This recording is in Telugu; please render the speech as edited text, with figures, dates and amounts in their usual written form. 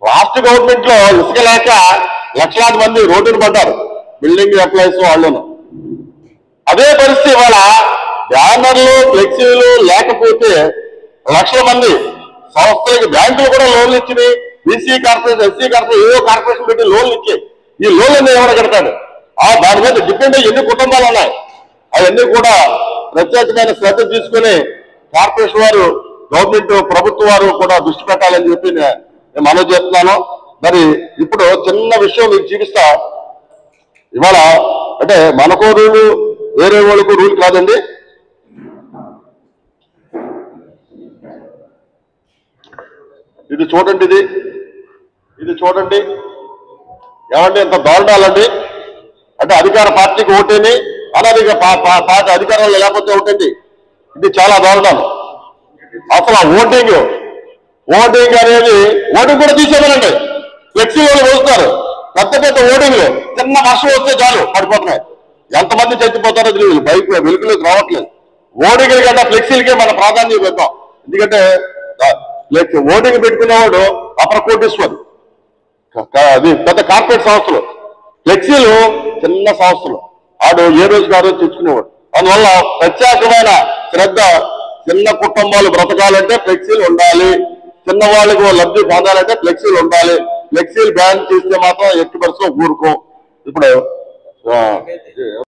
లాస్ట్ గవర్నమెంట్ లో ఇసుక లేక లక్షలాది మంది రోడ్డును పడ్డారు, బిల్డింగ్ ఎంప్లాయీస్ వాళ్ళను. అదే పరిస్థితి ఇవాళ బ్యానర్లు ఫ్లెక్సీలు లేకపోతే లక్షల మంది సంస్థలకి బ్యాంకులు కూడా లోన్లు ఇచ్చి, బీసీ కార్పొరేషన్, ఎస్సీ కార్పొరేషన్, ఏవో కార్పొరేషన్ పెట్టి లోన్లు ఇచ్చి ఈ లోన్లన్నీ ఎవరు కడతాడు? దాని మీద డిపెండ్ అయ్యి ఎన్ని కుటుంబాలు ఉన్నాయి. అవన్నీ కూడా ప్రత్యేకమైన శ్రద్ధ తీసుకుని కార్పొరేషన్ వారు, గవర్నమెంట్ ప్రభుత్వం వారు కూడా దృష్టి పెట్టాలని చెప్పి నేను మనవి చేస్తున్నాను. మరి ఇప్పుడు చిన్న విషయం మీకు చూపిస్తా. ఇవాళ అంటే మనకో రూలు, వేరే వాళ్ళకు రూల్ కాదండి. ఇది చూడండి, ఇది చూడండి. ఏమండి ఎంత దారుణాలండి. అంటే అధికార పార్టీకి ఓటేని, అనధిక పార్టీ అధికారంలో లేకపోతే ఓటేంటి. ఇది చాలా దారుణం. అసలు ఓటింగ్ అనేది ఓటింగ్ కూడా తీసేమనండి. ఫ్లెక్సీ వాళ్ళు పోస్తున్నారు. పెద్ద పెద్ద ఓటింగ్లు చిన్న వర్షం వస్తే చాలు పడిపోతున్నాయి. ఎంతమంది చచ్చిపోతారో తెలియదు, బైక్ వెలుగులోకి రావట్లేదు. ఓటింగ్ల కంటే ఫ్లెక్సీలకే మన ప్రాధాన్యత పెడతాం. ఎందుకంటే ఓటింగ్ పెట్టుకునేవాడు అపర కోటీశ్వరు. అది పెద్ద కార్పొరేట్ సంస్థలు, ఫ్లెక్సీలు చిన్న సంస్థలు. ఆడు ఏ రోజు కాదు తెచ్చుకునేవాడు. అందువల్ల ప్రత్యేకమైన శ్రద్ధ. చిన్న కుటుంబాలు బ్రతకాలంటే ఫ్లెక్సీలు ఉండాలి, చిన్నవాళ్ళకు లబ్ధి పొందాలంటే ఫ్లెక్సీలు ఉండాలి. ఫ్లెక్సీలు బ్యాన్ చేస్తే మాత్రం ఎట్టి పరిస్థితుల్లో ఊరుకో. ఇప్పుడు